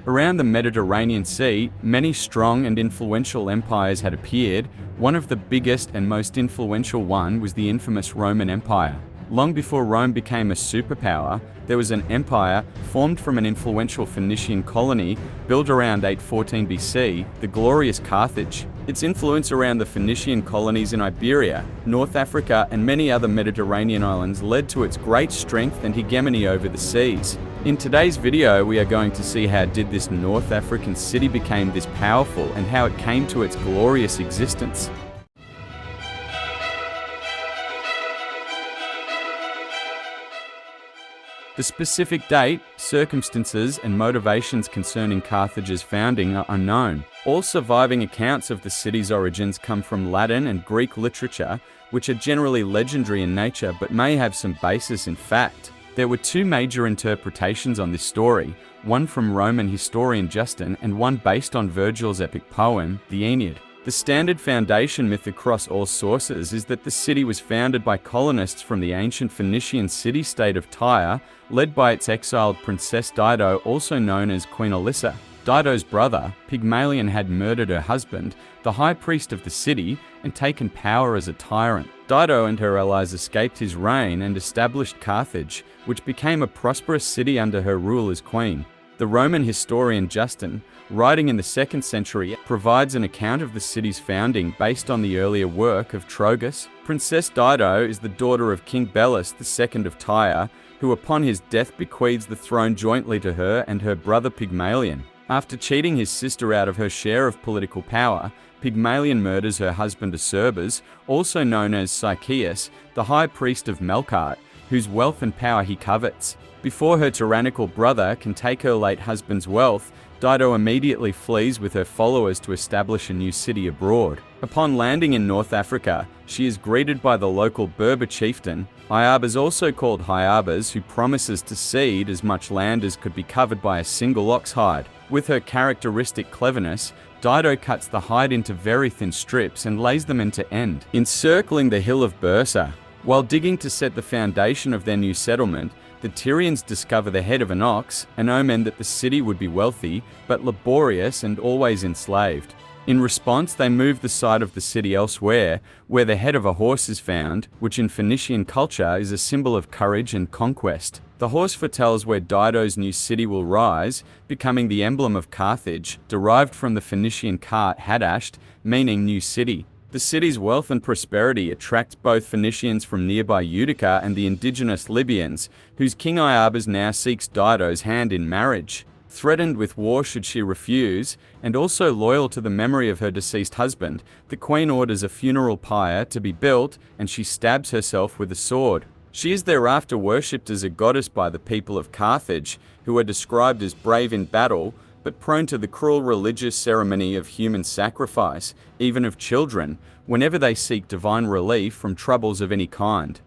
Around the Mediterranean Sea, many strong and influential empires had appeared. One of the biggest and most influential one was the infamous Roman Empire. Long before Rome became a superpower, there was an empire formed from an influential Phoenician colony built around 814 BC, the glorious Carthage. Its influence around the Phoenician colonies in Iberia, North Africa, and many other Mediterranean islands led to its great strength and hegemony over the seas. In today's video, we are going to see how did this North African city became this powerful and how it came to its glorious existence. The specific date, circumstances, and motivations concerning Carthage's founding are unknown. All surviving accounts of the city's origins come from Latin and Greek literature, which are generally legendary in nature but may have some basis in fact. There were two major interpretations on this story, one from Roman historian Justin and one based on Virgil's epic poem, the Aeneid. The standard foundation myth across all sources is that the city was founded by colonists from the ancient Phoenician city-state of Tyre, led by its exiled princess Dido, also known as Queen Alyssa. Dido's brother, Pygmalion, had murdered her husband, the high priest of the city, and taken power as a tyrant. Dido and her allies escaped his reign and established Carthage, which became a prosperous city under her rule as queen. The Roman historian Justin, writing in the 2nd century, provides an account of the city's founding based on the earlier work of Trogus. Princess Dido is the daughter of King Belus II of Tyre, who upon his death bequeaths the throne jointly to her and her brother Pygmalion. After cheating his sister out of her share of political power, Pygmalion murders her husband Acerbes, also known as Sychaeus, the high priest of Melkart, whose wealth and power he covets. Before her tyrannical brother can take her late husband's wealth, Dido immediately flees with her followers to establish a new city abroad. Upon landing in North Africa, she is greeted by the local Berber chieftain, Iabas, also called Hyabas, who promises to cede as much land as could be covered by a single ox hide. With her characteristic cleverness, Dido cuts the hide into very thin strips and lays them end to end, encircling the hill of Bursa. While digging to set the foundation of their new settlement, the Tyrians discover the head of an ox, an omen that the city would be wealthy, but laborious and always enslaved. In response, they move the site of the city elsewhere, where the head of a horse is found, which in Phoenician culture is a symbol of courage and conquest. The horse foretells where Dido's new city will rise, becoming the emblem of Carthage, derived from the Phoenician cart hadasht, meaning new city. The city's wealth and prosperity attracts both Phoenicians from nearby Utica and the indigenous Libyans, whose king Iabas now seeks Dido's hand in marriage. Threatened with war should she refuse, and also loyal to the memory of her deceased husband, the queen orders a funeral pyre to be built, and she stabs herself with a sword. She is thereafter worshipped as a goddess by the people of Carthage, who are described as brave in battle, but prone to the cruel religious ceremony of human sacrifice, even of children, whenever they seek divine relief from troubles of any kind.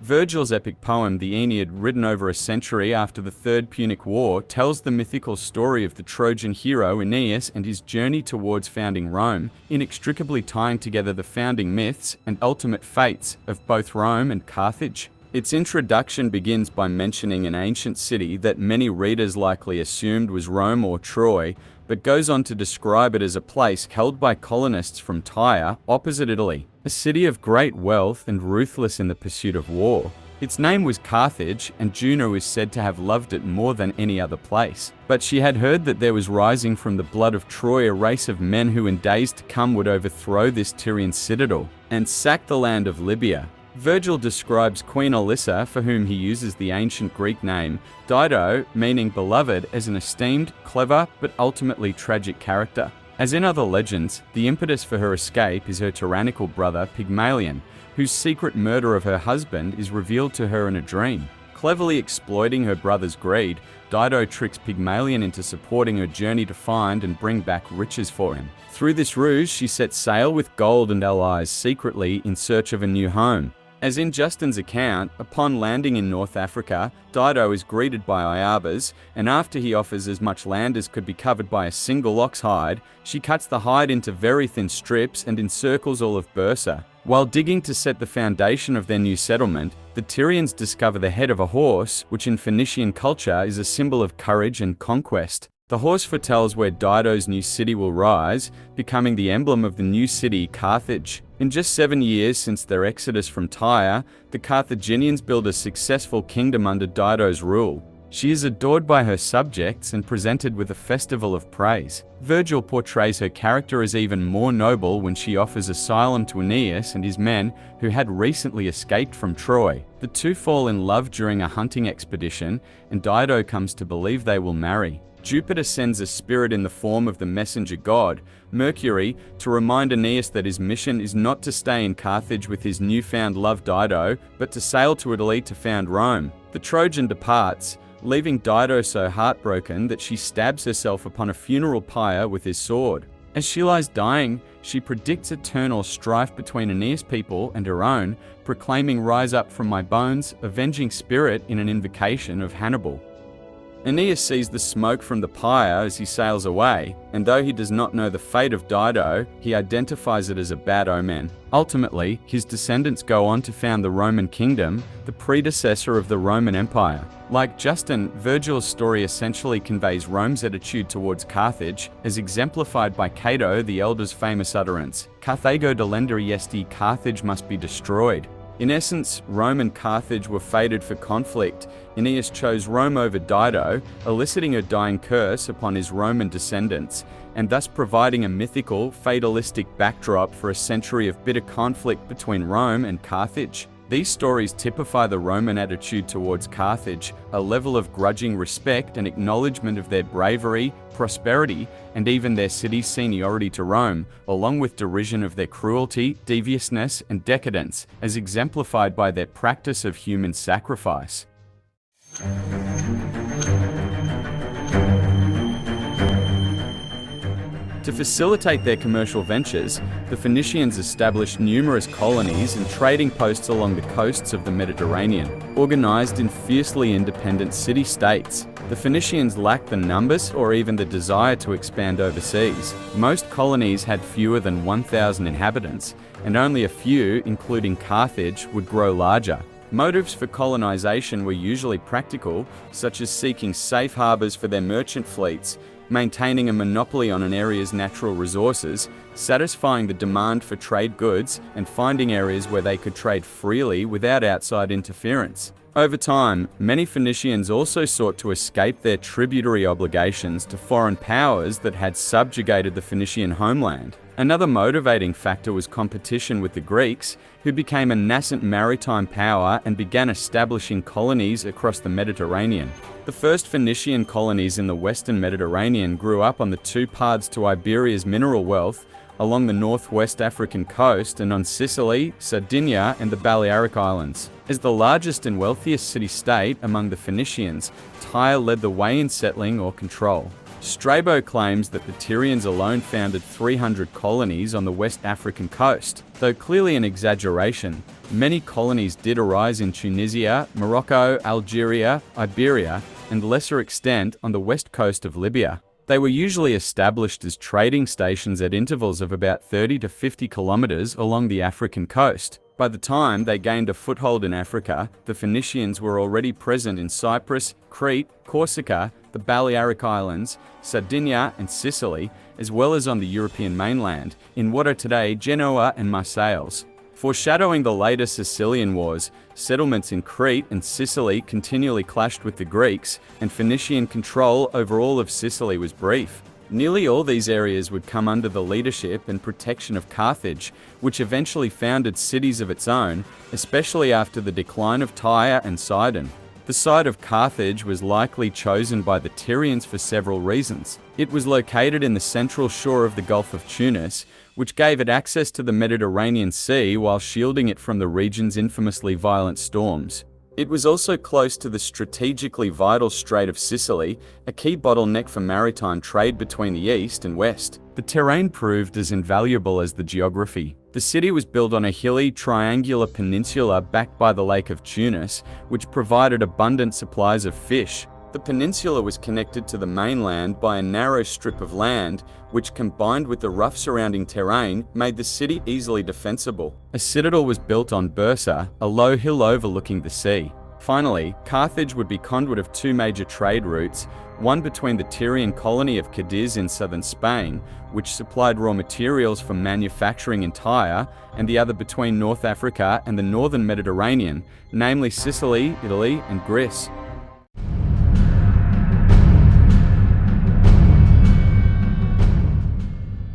Virgil's epic poem, the Aeneid, written over a century after the Third Punic War, tells the mythical story of the Trojan hero Aeneas and his journey towards founding Rome, inextricably tying together the founding myths and ultimate fates of both Rome and Carthage. Its introduction begins by mentioning an ancient city that many readers likely assumed was Rome or Troy, but goes on to describe it as a place held by colonists from Tyre, opposite Italy, a city of great wealth and ruthless in the pursuit of war. Its name was Carthage, and Juno is said to have loved it more than any other place. But she had heard that there was rising from the blood of Troy a race of men who in days to come would overthrow this Tyrian citadel and sack the land of Libya. Virgil describes Queen Alyssa, for whom he uses the ancient Greek name Dido, meaning beloved, as an esteemed, clever, but ultimately tragic character. As in other legends, the impetus for her escape is her tyrannical brother Pygmalion, whose secret murder of her husband is revealed to her in a dream. Cleverly exploiting her brother's greed, Dido tricks Pygmalion into supporting her journey to find and bring back riches for him. Through this ruse, she sets sail with gold and allies secretly in search of a new home. As in Justin's account, upon landing in North Africa, Dido is greeted by Iabas, and after he offers as much land as could be covered by a single ox hide, she cuts the hide into very thin strips and encircles all of Bursa. While digging to set the foundation of their new settlement, the Tyrians discover the head of a horse, which in Phoenician culture is a symbol of courage and conquest. The horse foretells where Dido's new city will rise, becoming the emblem of the new city, Carthage. In just 7 years since their exodus from Tyre, the Carthaginians build a successful kingdom under Dido's rule. She is adored by her subjects and presented with a festival of praise. Virgil portrays her character as even more noble when she offers asylum to Aeneas and his men who had recently escaped from Troy. The two fall in love during a hunting expedition, and Dido comes to believe they will marry. Jupiter sends a spirit in the form of the messenger god, Mercury, to remind Aeneas that his mission is not to stay in Carthage with his newfound love Dido, but to sail to Italy to found Rome. The Trojan departs, leaving Dido so heartbroken that she stabs herself upon a funeral pyre with his sword. As she lies dying, she predicts eternal strife between Aeneas' people and her own, proclaiming "Rise up from my bones, avenging spirit," in an invocation of Hannibal. Aeneas sees the smoke from the pyre as he sails away, and though he does not know the fate of Dido, he identifies it as a bad omen. Ultimately, his descendants go on to found the Roman kingdom, the predecessor of the Roman Empire. Like Justin, Virgil's story essentially conveys Rome's attitude towards Carthage, as exemplified by Cato the Elder's famous utterance, "Carthago delendere esti," Carthage must be destroyed. In essence, Rome and Carthage were fated for conflict. Aeneas chose Rome over Dido, eliciting a dying curse upon his Roman descendants, and thus providing a mythical, fatalistic backdrop for a century of bitter conflict between Rome and Carthage. These stories typify the Roman attitude towards Carthage, a level of grudging respect and acknowledgement of their bravery, prosperity, and even their city's seniority to Rome, along with derision of their cruelty, deviousness, and decadence, as exemplified by their practice of human sacrifice. To facilitate their commercial ventures, the Phoenicians established numerous colonies and trading posts along the coasts of the Mediterranean, organized in fiercely independent city-states. The Phoenicians lacked the numbers or even the desire to expand overseas. Most colonies had fewer than 1,000 inhabitants, and only a few, including Carthage, would grow larger. Motives for colonization were usually practical, such as seeking safe harbors for their merchant fleets, maintaining a monopoly on an area's natural resources, satisfying the demand for trade goods, and finding areas where they could trade freely without outside interference. Over time, many Phoenicians also sought to escape their tributary obligations to foreign powers that had subjugated the Phoenician homeland. Another motivating factor was competition with the Greeks, who became a nascent maritime power and began establishing colonies across the Mediterranean. The first Phoenician colonies in the western Mediterranean grew up on the two paths to Iberia's mineral wealth, along the northwest African coast and on Sicily, Sardinia, and the Balearic Islands. As the largest and wealthiest city-state among the Phoenicians, Tyre led the way in settling or control. Strabo claims that the Tyrians alone founded 300 colonies on the West African coast. Though clearly an exaggeration, many colonies did arise in Tunisia, Morocco, Algeria, Iberia, and lesser extent on the west coast of Libya. They were usually established as trading stations at intervals of about 30 to 50 kilometers along the African coast. By the time they gained a foothold in Africa, the Phoenicians were already present in Cyprus, Crete, Corsica, the Balearic Islands, Sardinia, and Sicily, as well as on the European mainland, in what are today Genoa and Marseilles. Foreshadowing the later Sicilian Wars, settlements in Crete and Sicily continually clashed with the Greeks, and Phoenician control over all of Sicily was brief. Nearly all these areas would come under the leadership and protection of Carthage, which eventually founded cities of its own, especially after the decline of Tyre and Sidon. The site of Carthage was likely chosen by the Tyrians for several reasons. It was located in the central shore of the Gulf of Tunis, which gave it access to the Mediterranean Sea while shielding it from the region's infamously violent storms. It was also close to the strategically vital Strait of Sicily, a key bottleneck for maritime trade between the east and west. The terrain proved as invaluable as the geography. The city was built on a hilly, triangular peninsula backed by the Lake of Tunis, which provided abundant supplies of fish. The peninsula was connected to the mainland by a narrow strip of land, which combined with the rough surrounding terrain made the city easily defensible. A citadel was built on Bursa, a low hill overlooking the sea. Finally, Carthage would be conduit of two major trade routes, one between the Tyrian colony of Cadiz in southern Spain, which supplied raw materials for manufacturing in Tyre, and the other between North Africa and the northern Mediterranean, namely Sicily, Italy, and Greece.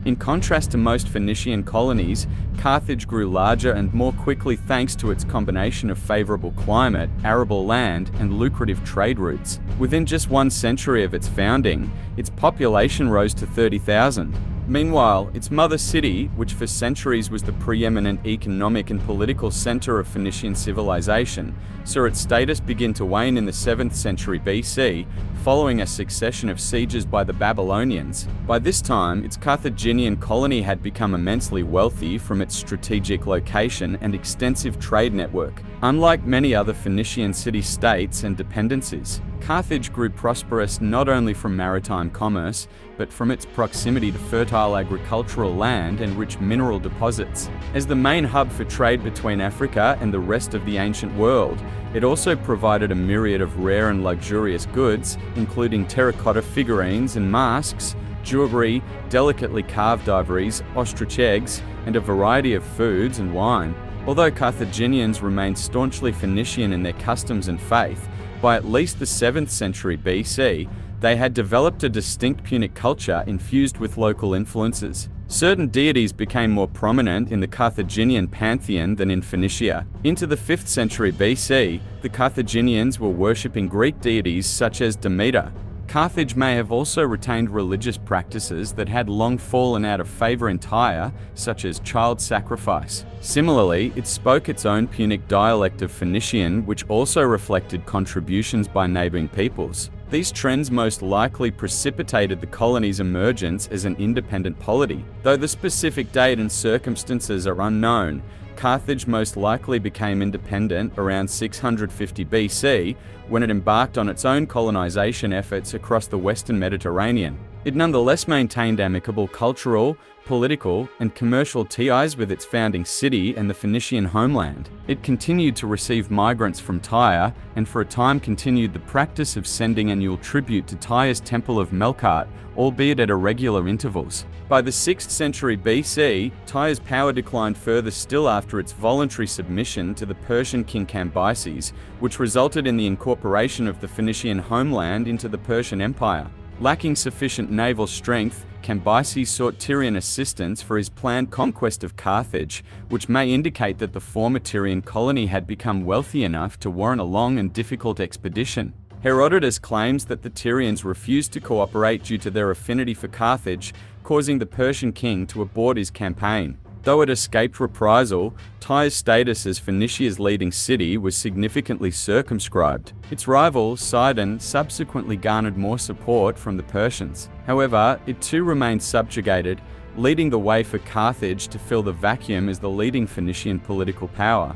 In contrast to most Phoenician colonies, Carthage grew larger and more quickly thanks to its combination of favorable climate, arable land, and lucrative trade routes. Within just 1 century of its founding, its population rose to 30,000. Meanwhile, its mother city, which for centuries was the preeminent economic and political center of Phoenician civilization, saw its status begin to wane in the 7th century BC, following a succession of sieges by the Babylonians. By this time, its Carthaginian colony had become immensely wealthy from its strategic location and extensive trade network. Unlike many other Phoenician city-states and dependencies, Carthage grew prosperous not only from maritime commerce, but from its proximity to fertile agricultural land and rich mineral deposits. As the main hub for trade between Africa and the rest of the ancient world, it also provided a myriad of rare and luxurious goods, including terracotta figurines and masks, jewelry, delicately carved ivories, ostrich eggs, and a variety of foods and wine. Although Carthaginians remained staunchly Phoenician in their customs and faith, by at least the 7th century BC, they had developed a distinct Punic culture infused with local influences. Certain deities became more prominent in the Carthaginian pantheon than in Phoenicia. Into the 5th century BC, the Carthaginians were worshipping Greek deities such as Demeter. Carthage may have also retained religious practices that had long fallen out of favor in Tyre, such as child sacrifice. Similarly, it spoke its own Punic dialect of Phoenician, which also reflected contributions by neighboring peoples. These trends most likely precipitated the colony's emergence as an independent polity. Though the specific date and circumstances are unknown, Carthage most likely became independent around 650 BC when it embarked on its own colonization efforts across the western Mediterranean. It nonetheless maintained amicable cultural, political, and commercial ties with its founding city and the Phoenician homeland. It continued to receive migrants from Tyre, and for a time continued the practice of sending annual tribute to Tyre's Temple of Melkart, albeit at irregular intervals. By the 6th century BC, Tyre's power declined further still after its voluntary submission to the Persian king Cambyses, which resulted in the incorporation of the Phoenician homeland into the Persian Empire. Lacking sufficient naval strength, Cambyses sought Tyrian assistance for his planned conquest of Carthage, which may indicate that the former Tyrian colony had become wealthy enough to warrant a long and difficult expedition. Herodotus claims that the Tyrians refused to cooperate due to their affinity for Carthage, causing the Persian king to abort his campaign. Though it escaped reprisal, Tyre's status as Phoenicia's leading city was significantly circumscribed. Its rival, Sidon, subsequently garnered more support from the Persians. However, it too remained subjugated, leading the way for Carthage to fill the vacuum as the leading Phoenician political power.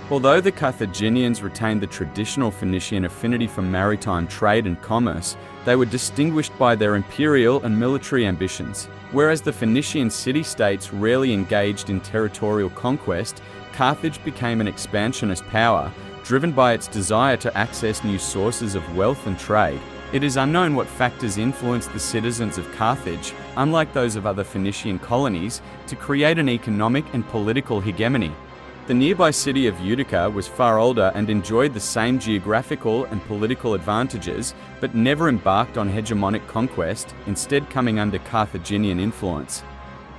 Although the Carthaginians retained the traditional Phoenician affinity for maritime trade and commerce, they were distinguished by their imperial and military ambitions. Whereas the Phoenician city-states rarely engaged in territorial conquest, Carthage became an expansionist power, driven by its desire to access new sources of wealth and trade. It is unknown what factors influenced the citizens of Carthage, unlike those of other Phoenician colonies, to create an economic and political hegemony. The nearby city of Utica was far older and enjoyed the same geographical and political advantages, but never embarked on hegemonic conquest, instead coming under Carthaginian influence.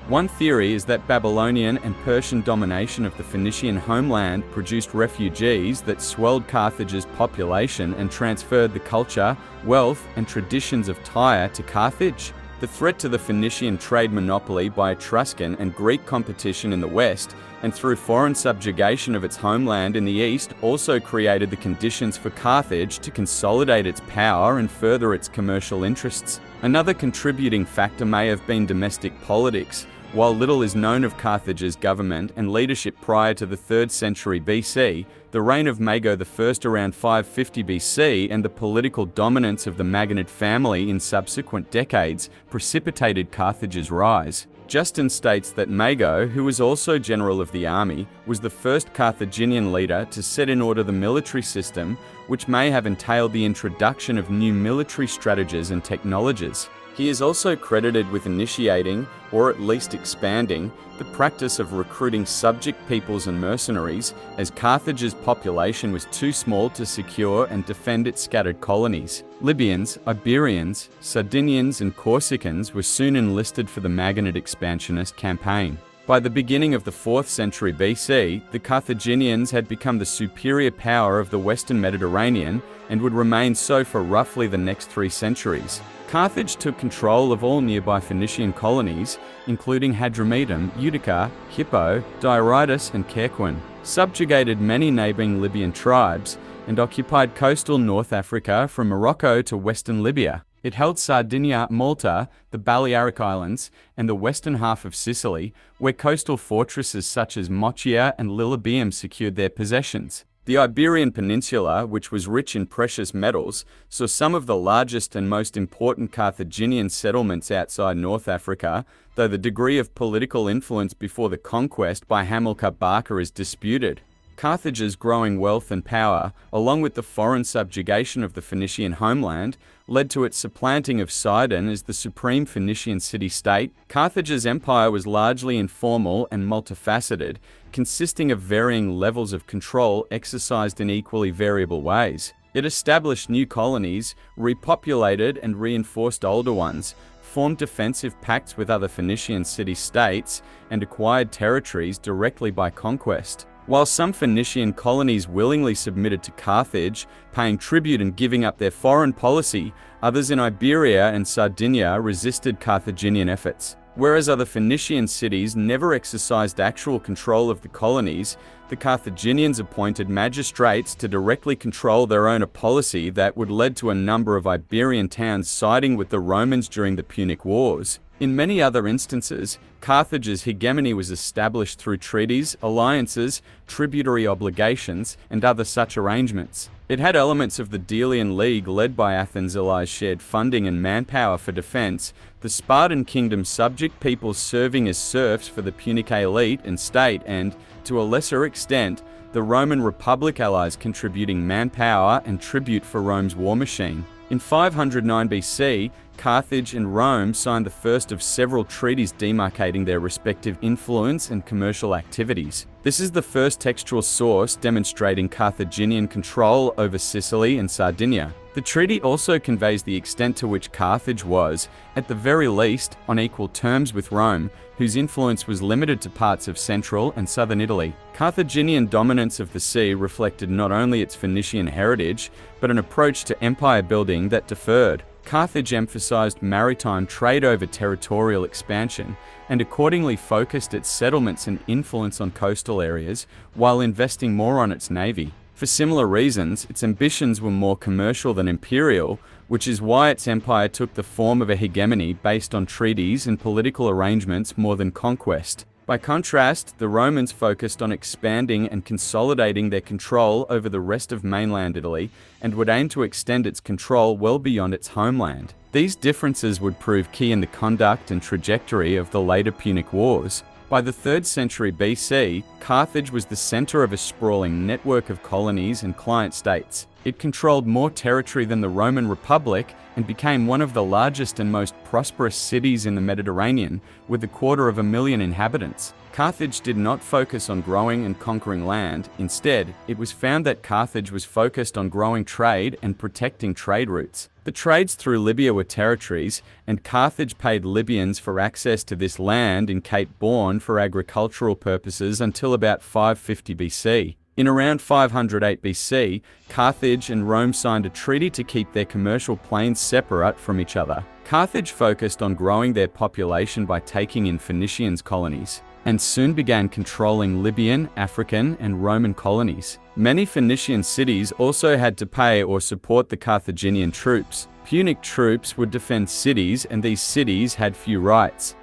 One theory is that Babylonian and Persian domination of the Phoenician homeland produced refugees that swelled Carthage's population and transferred the culture, wealth, and traditions of Tyre to Carthage. The threat to the Phoenician trade monopoly by Etruscan and Greek competition in the west, and through foreign subjugation of its homeland in the east, also created the conditions for Carthage to consolidate its power and further its commercial interests. Another contributing factor may have been domestic politics. While little is known of Carthage's government and leadership prior to the 3rd century BC, the reign of Mago I around 550 BC and the political dominance of the Maganid family in subsequent decades precipitated Carthage's rise. Justin states that Mago, who was also general of the army, was the first Carthaginian leader to set in order the military system, which may have entailed the introduction of new military strategies and technologies. He is also credited with initiating, or at least expanding, the practice of recruiting subject peoples and mercenaries, as Carthage's population was too small to secure and defend its scattered colonies. Libyans, Iberians, Sardinians and Corsicans were soon enlisted for the Maginid expansionist campaign. By the beginning of the 4th century BC, the Carthaginians had become the superior power of the Western Mediterranean and would remain so for roughly the next 3 centuries. Carthage took control of all nearby Phoenician colonies, including Hadramedum, Utica, Hippo, Dioritis and Querquen, subjugated many neighboring Libyan tribes, and occupied coastal North Africa from Morocco to western Libya. It held Sardinia, Malta, the Balearic Islands, and the western half of Sicily, where coastal fortresses such as Mochia and Lilybaeum secured their possessions. The Iberian Peninsula, which was rich in precious metals, saw some of the largest and most important Carthaginian settlements outside North Africa, though the degree of political influence before the conquest by Hamilcar Barca is disputed. Carthage's growing wealth and power, along with the foreign subjugation of the Phoenician homeland, led to its supplanting of Sidon as the supreme Phoenician city-state. Carthage's empire was largely informal and multifaceted, consisting of varying levels of control exercised in equally variable ways. It established new colonies, repopulated and reinforced older ones, formed defensive pacts with other Phoenician city-states, and acquired territories directly by conquest. While some Phoenician colonies willingly submitted to Carthage, paying tribute and giving up their foreign policy, others in Iberia and Sardinia resisted Carthaginian efforts. Whereas other Phoenician cities never exercised actual control of the colonies, the Carthaginians appointed magistrates to directly control their own policy that would lead to a number of Iberian towns siding with the Romans during the Punic Wars. In many other instances, Carthage's hegemony was established through treaties, alliances, tributary obligations, and other such arrangements. It had elements of the Delian League led by Athens' allies shared funding and manpower for defense, the Spartan kingdom's subject peoples serving as serfs for the Punic elite and state, and, to a lesser extent, the Roman Republic allies contributing manpower and tribute for Rome's war machine. In 509 BC, Carthage and Rome signed the first of several treaties demarcating their respective influence and commercial activities. This is the first textual source demonstrating Carthaginian control over Sicily and Sardinia. The treaty also conveys the extent to which Carthage was, at the very least, on equal terms with Rome, whose influence was limited to parts of central and southern Italy. Carthaginian dominance of the sea reflected not only its Phoenician heritage, but an approach to empire building that deferred. Carthage emphasized maritime trade over territorial expansion, and accordingly focused its settlements and influence on coastal areas, while investing more on its navy. For similar reasons, its ambitions were more commercial than imperial, which is why its empire took the form of a hegemony based on treaties and political arrangements more than conquest. By contrast, the Romans focused on expanding and consolidating their control over the rest of mainland Italy, and would aim to extend its control well beyond its homeland. These differences would prove key in the conduct and trajectory of the later Punic Wars. By the 3rd century BC, Carthage was the center of a sprawling network of colonies and client states. It controlled more territory than the Roman Republic and became one of the largest and most prosperous cities in the Mediterranean, with 250,000 inhabitants. Carthage did not focus on growing and conquering land. Instead, it was found that Carthage was focused on growing trade and protecting trade routes. The trades through Libya were territories, and Carthage paid Libyans for access to this land in Cape Bourne for agricultural purposes until about 550 BC. In around 508 BC, Carthage and Rome signed a treaty to keep their commercial planes separate from each other. Carthage focused on growing their population by taking in Phoenicians' colonies, and soon began controlling Libyan, African, and Roman colonies. Many Phoenician cities also had to pay or support the Carthaginian troops. Punic troops would defend cities, and these cities had few rights.